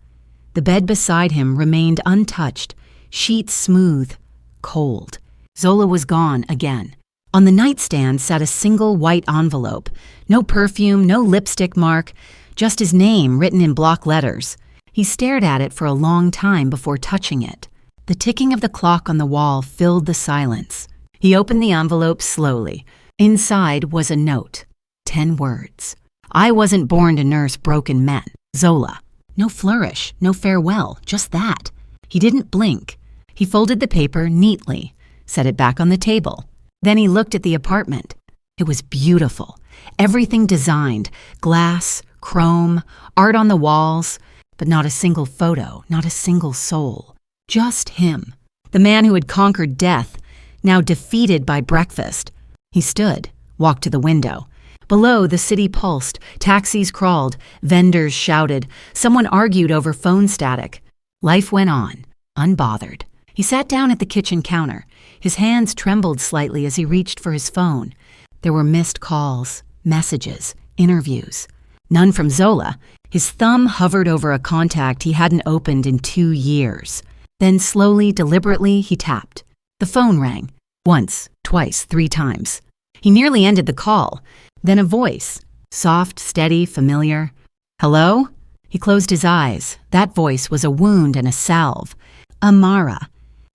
S2: The bed beside him remained untouched, sheets smooth, cold. Zola was gone again. On the nightstand sat a single white envelope. No perfume, no lipstick mark, just his name written in block letters. He stared at it for a long time before touching it. The ticking of the clock on the wall filled the silence. He opened the envelope slowly. Inside was a note. 10 words. "I wasn't born to nurse broken men. Zola." No flourish, no farewell, just that. He didn't blink. He folded the paper neatly, set it back on the table. Then he looked at the apartment. It was beautiful. Everything designed. Glass, chrome, art on the walls, but not a single photo, not a single soul. Just him. The man who had conquered death, now defeated by breakfast. He stood, walked to the window. Below, the city pulsed, taxis crawled, vendors shouted, someone argued over phone static. Life went on, unbothered. He sat down at the kitchen counter. His hands trembled slightly as he reached for his phone. There were missed calls, messages, interviews. None from Zola. His thumb hovered over a contact he hadn't opened in 2 years. Then slowly, deliberately, he tapped. The phone rang. Once, twice, 3 times. He nearly ended the call. Then a voice, soft, steady, familiar. "Hello?" He closed his eyes. That voice was a wound and a salve. "Amara."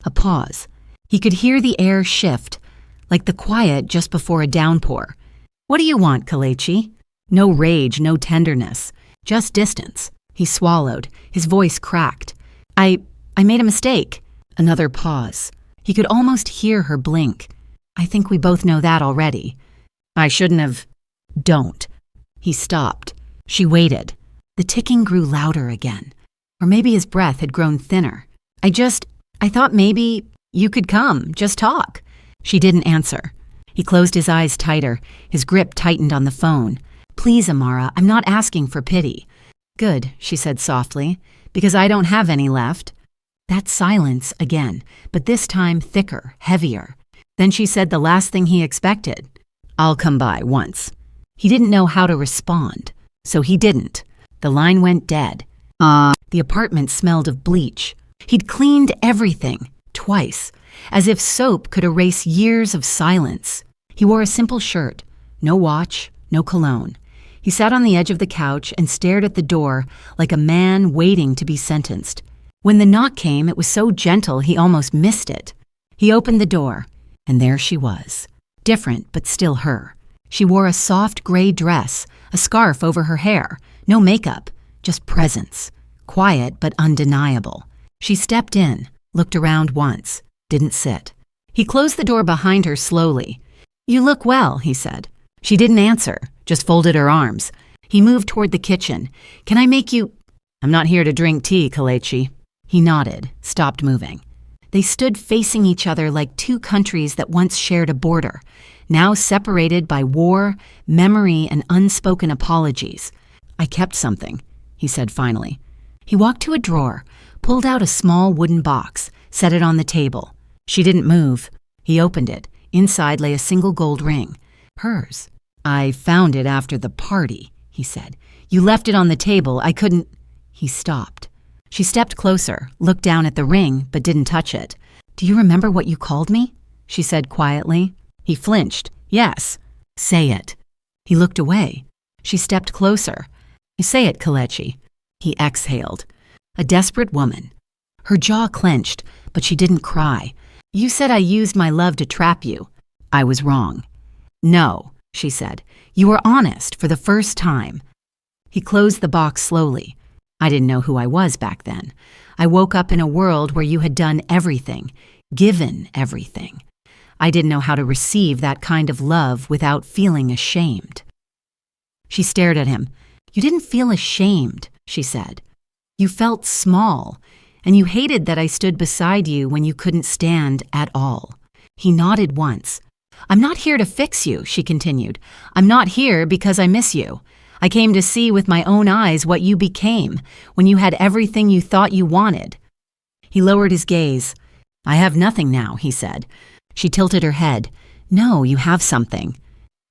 S2: A pause. He could hear the air shift, like the quiet just before a downpour. "What do you want, Kelechi?" No rage, no tenderness, just distance. He swallowed. His voice cracked. I made a mistake." Another pause. He could almost hear her blink. "I think we both know that already." "I shouldn't have." "Don't." He stopped. She waited. The ticking grew louder again. Or maybe his breath had grown thinner. I thought maybe you could come, just talk." She didn't answer. He closed his eyes tighter. His grip tightened on the phone. "Please, Amara, I'm not asking for pity." "Good," she said softly, "because I don't have any left." That silence again, but this time thicker, heavier. Then she said the last thing he expected. "I'll come by once." He didn't know how to respond, so he didn't. The line went dead. The apartment smelled of bleach. He'd cleaned everything, twice, as if soap could erase years of silence. He wore a simple shirt, no watch, no cologne. He sat on the edge of the couch and stared at the door like a man waiting to be sentenced. When the knock came, it was so gentle he almost missed it. He opened the door, and there she was. Different, but still her. She wore a soft gray dress, a scarf over her hair, no makeup, just presence. Quiet, but undeniable. She stepped in, looked around once, didn't sit. He closed the door behind her slowly. "You look well," he said. She didn't answer, just folded her arms. He moved toward the kitchen. "Can I make you—" "I'm not here to drink tea, Kelechi." He nodded, stopped moving. They stood facing each other like two countries that once shared a border, now separated by war, memory, and unspoken apologies. "I kept something," he said finally. He walked to a drawer, pulled out a small wooden box, set it on the table. She didn't move. He opened it. Inside lay a single gold ring. Hers. "I found it after the party," he said. "You left it on the table. I couldn't—" He stopped. She stepped closer, looked down at the ring, but didn't touch it. "Do you remember what you called me?" she said quietly. He flinched. "Yes." "Say it." He looked away. She stepped closer. "Say it, Kelechi." He exhaled. A desperate woman. Her jaw clenched, but she didn't cry. "You said I used my love to trap you." "I was wrong." "No," she said. "You were honest for the first time." He closed the box slowly. "I didn't know who I was back then. I woke up in a world where you had done everything, given everything. I didn't know how to receive that kind of love without feeling ashamed." She stared at him. "You didn't feel ashamed," she said. "You felt small, and you hated that I stood beside you when you couldn't stand at all." He nodded once. "I'm not here to fix you," she continued. "I'm not here because I miss you. I came to see with my own eyes what you became when you had everything you thought you wanted." He lowered his gaze. "I have nothing now," he said. She tilted her head. "No, you have something."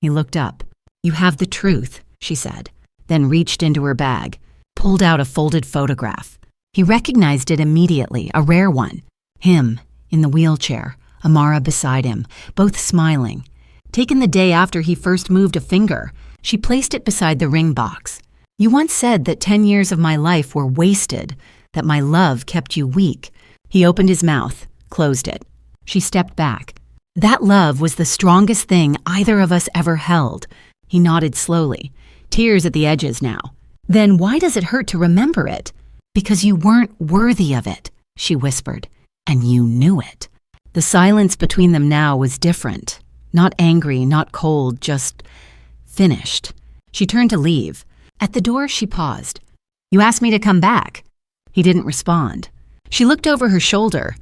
S2: He looked up. "You have the truth," she said, then reached into her bag, pulled out a folded photograph. He recognized it immediately, a rare one. Him, in the wheelchair, Amara beside him, both smiling. Taken the day after he first moved a finger, she placed it beside the ring box. "You once said that 10 years of my life were wasted, that my love kept you weak." He opened his mouth, closed it. She stepped back. "That love was the strongest thing either of us ever held." He nodded slowly, tears at the edges now. "Then why does it hurt to remember it?" "Because you weren't worthy of it," she whispered, "and you knew it." The silence between them now was different. Not angry, not cold, just finished. She turned to leave. At the door, she paused. "You asked me to come back." He didn't respond. She looked over her shoulder.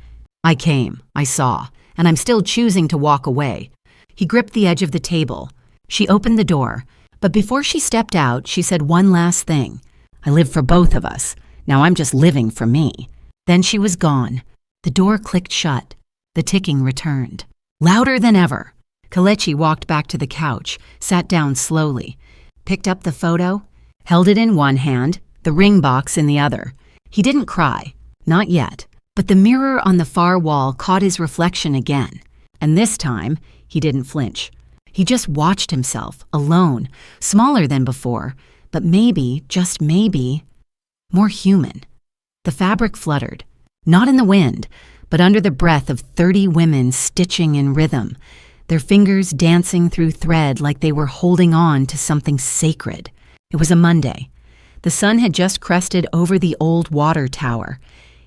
S2: "I came, I saw, and I'm still choosing to walk away." He gripped the edge of the table. She opened the door, but before she stepped out, she said one last thing. "I live for both of us. Now I'm just living for me." Then she was gone. The door clicked shut. The ticking returned. Louder than ever. Kelechi walked back to the couch, sat down slowly, picked up the photo, held it in one hand, the ring box in the other. He didn't cry, not yet, but the mirror on the far wall caught his reflection again, and this time he didn't flinch. He just watched himself, alone, smaller than before, but maybe, just maybe, more human. The fabric fluttered, not in the wind, but under the breath of 30 women stitching in rhythm, their fingers dancing through thread like they were holding on to something sacred. It was a Monday. The sun had just crested over the old water tower.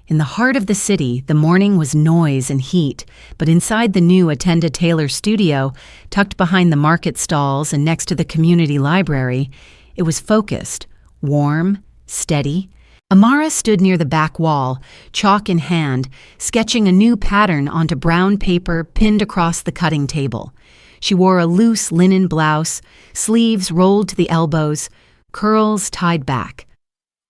S2: In the heart of the city, the morning was noise and heat, but inside the new Attenda Taylor studio, tucked behind the market stalls and next to the community library, it was focused, warm, steady. Amara stood near the back wall, chalk in hand, sketching a new pattern onto brown paper pinned across the cutting table. She wore a loose linen blouse, sleeves rolled to the elbows, curls tied back.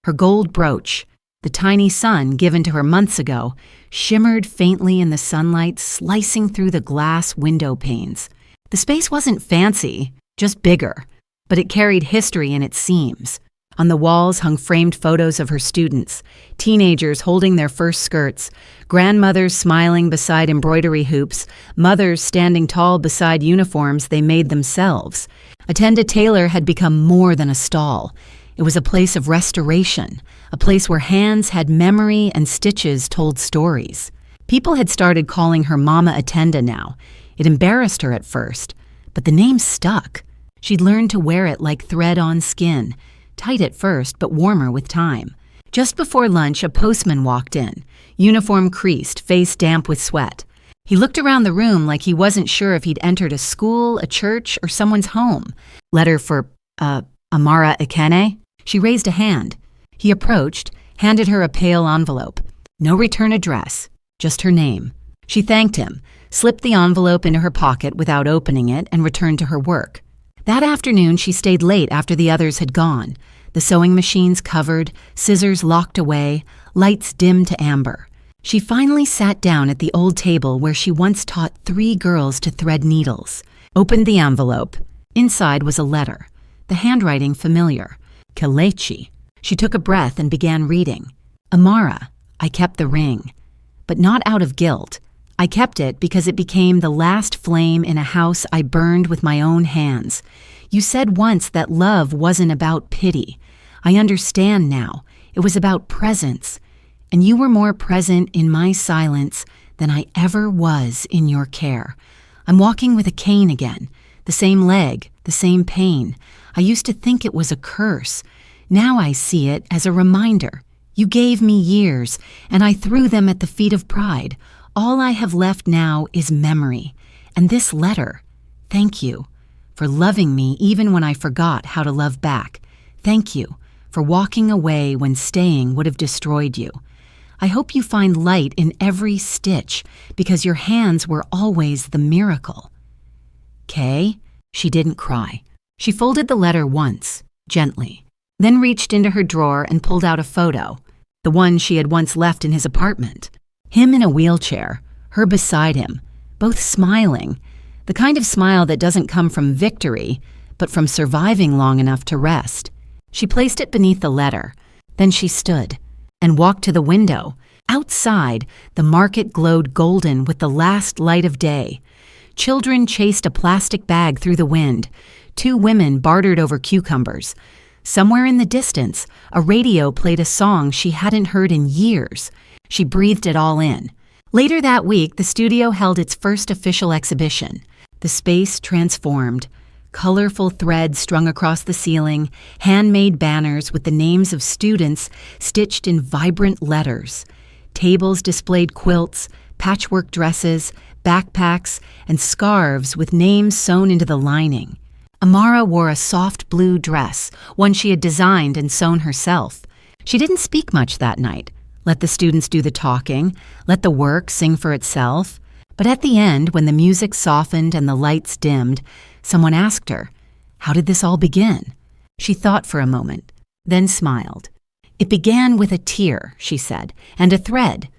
S2: Her gold brooch, the tiny sun given to her months ago, shimmered faintly in the sunlight, slicing through the glass window panes. The space wasn't fancy, just bigger, but it carried history in its seams. On the walls hung framed photos of her students, teenagers holding their first skirts, grandmothers smiling beside embroidery hoops, mothers standing tall beside uniforms they made themselves. Attenda Taylor had become more than a stall. It was a place of restoration, a place where hands had memory and stitches told stories. People had started calling her Mama Attenda now. It embarrassed her at first, but the name stuck. She'd learned to wear it like thread on skin, tight at first, but warmer with time. Just before lunch, a postman walked in, uniform creased, face damp with sweat. He looked around the room like he wasn't sure if he'd entered a school, a church, or someone's home. Letter for, Amara Ikene? She raised a hand. He approached, handed her a pale envelope. No return address, just her name. She thanked him, slipped the envelope into her pocket without opening it, and returned to her work. That afternoon, she stayed late after the others had gone. The sewing machines covered, scissors locked away, lights dimmed to amber. She finally sat down at the old table where she once taught 3 girls to thread needles, opened the envelope. Inside was a letter, the handwriting familiar. Kelechi. She took a breath and began reading. Amara, I kept the ring, but not out of guilt. I kept it because it became the last flame in a house I burned with my own hands. You said once that love wasn't about pity. I understand now. It was about presence. And you were more present in my silence than I ever was in your care. I'm walking with a cane again. The same leg, the same pain. I used to think it was a curse. Now I see it as a reminder. You gave me years, and I threw them at the feet of pride. All I have left now is memory. And this letter. Thank you for loving me even when I forgot how to love back. Thank you for walking away when staying would have destroyed you. I hope you find light in every stitch because your hands were always the miracle. Kay? She didn't cry. She folded the letter once, gently, then reached into her drawer and pulled out a photo, the one she had once left in his apartment. Him in a wheelchair, her beside him, both smiling, the kind of smile that doesn't come from victory, but from surviving long enough to rest. She placed it beneath the letter. Then she stood and walked to the window. Outside, the market glowed golden with the last light of day. Children chased a plastic bag through the wind. 2 women bartered over cucumbers. Somewhere in the distance, a radio played a song she hadn't heard in years. She breathed it all in. Later that week, the studio held its first official exhibition. The space transformed. Colorful threads strung across the ceiling, handmade banners with the names of students stitched in vibrant letters. Tables displayed quilts, patchwork dresses, backpacks, and scarves with names sewn into the lining. Amara wore a soft blue dress, one she had designed and sewn herself. She didn't speak much that night. Let the students do the talking, let the work sing for itself. But at the end, when the music softened and the lights dimmed, someone asked her, "How did this all begin?" She thought for a moment, then smiled. "It began with a tear," she said, "and a thread."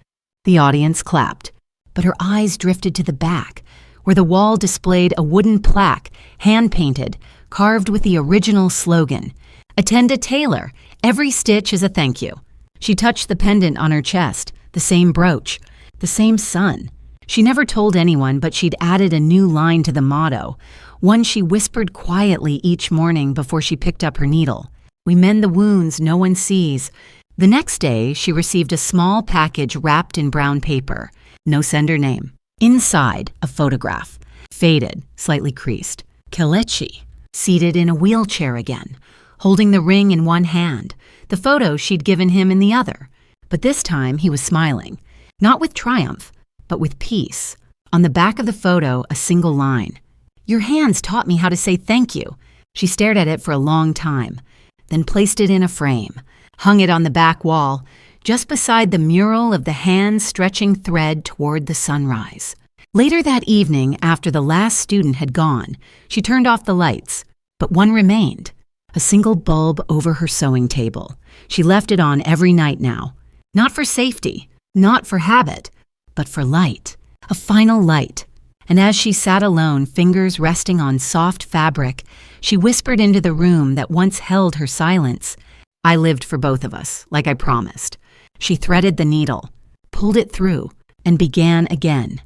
S2: The audience clapped, but her eyes drifted to the back, where the wall displayed a wooden plaque, hand-painted, carved with the original slogan, "Attend a tailor. Every stitch is a thank you." She touched the pendant on her chest, the same brooch, the same sun. She never told anyone, but she'd added a new line to the motto, one she whispered quietly each morning before she picked up her needle. "We mend the wounds no one sees." The next day, she received a small package wrapped in brown paper. No sender name. Inside, a photograph. Faded, slightly creased. Kelechi, seated in a wheelchair again, holding the ring in one hand, the photo she'd given him in the other. But this time, he was smiling. Not with triumph, but with peace. On the back of the photo, a single line. "Your hands taught me how to say thank you." She stared at it for a long time, then placed it in a frame, hung it on the back wall, just beside the mural of the hands stretching thread toward the sunrise. Later that evening, after the last student had gone, she turned off the lights, but one remained, a single bulb over her sewing table. She left it on every night now, not for safety, not for habit, but for light, a final light. And as she sat alone, fingers resting on soft fabric, she whispered into the room that once held her silence, "I lived for both of us, like I promised." She threaded the needle, pulled it through, and began again.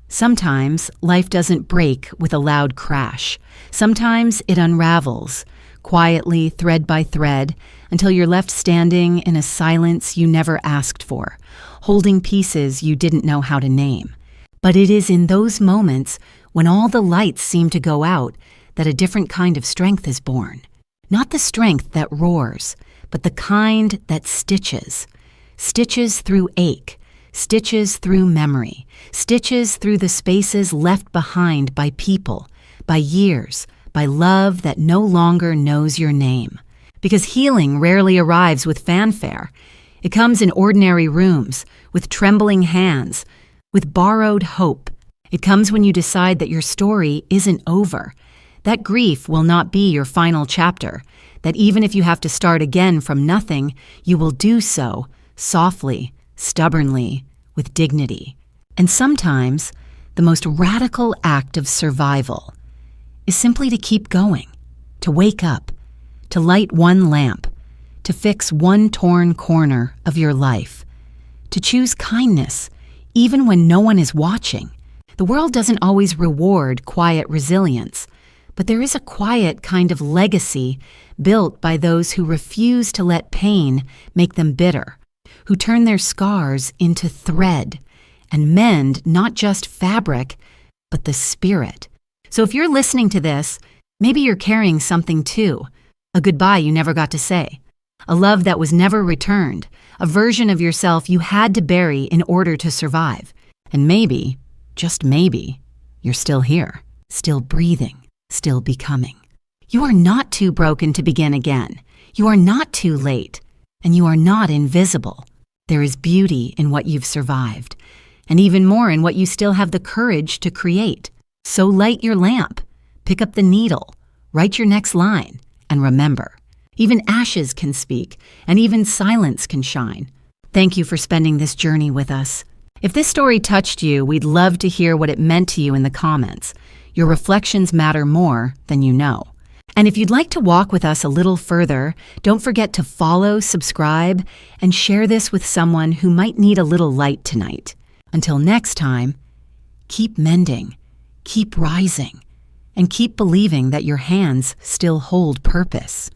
S2: Sometimes life doesn't break with a loud crash. Sometimes it unravels, quietly, thread by thread, until you're left standing in a silence you never asked for, holding pieces you didn't know how to name. But it is in those moments, when all the lights seem to go out, that a different kind of strength is born. Not the strength that roars, but the kind that stitches. Stitches through ache, stitches through memory, stitches through the spaces left behind by people, by years, by love that no longer knows your name. Because healing rarely arrives with fanfare. It comes in ordinary rooms, with trembling hands, with borrowed hope. It comes when you decide that your story isn't over, that grief will not be your final chapter, that even if you have to start again from nothing, you will do so softly, stubbornly, with dignity. And sometimes, the most radical act of survival is simply to keep going, to wake up, to light one lamp, to fix one torn corner of your life, to choose kindness even when no one is watching. The world doesn't always reward quiet resilience, but there is a quiet kind of legacy built by those who refuse to let pain make them bitter, who turn their scars into thread and mend not just fabric, but the spirit. So if you're listening to this, maybe you're carrying something too, a goodbye you never got to say, a love that was never returned, a version of yourself you had to bury in order to survive. And maybe, just maybe, you're still here, still breathing, still becoming. You are not too broken to begin again. You are not too late, and you are not invisible. There is beauty in what you've survived, and even more in what you still have the courage to create. So light your lamp, pick up the needle, write your next line, and remember, even ashes can speak, and even silence can shine. Thank you for spending this journey with us. If this story touched you, we'd love to hear what it meant to you in the comments. Your reflections matter more than you know. And if you'd like to walk with us a little further, don't forget to follow, subscribe, and share this with someone who might need a little light tonight. Until next time, keep mending, keep rising, and keep believing that your hands still hold purpose.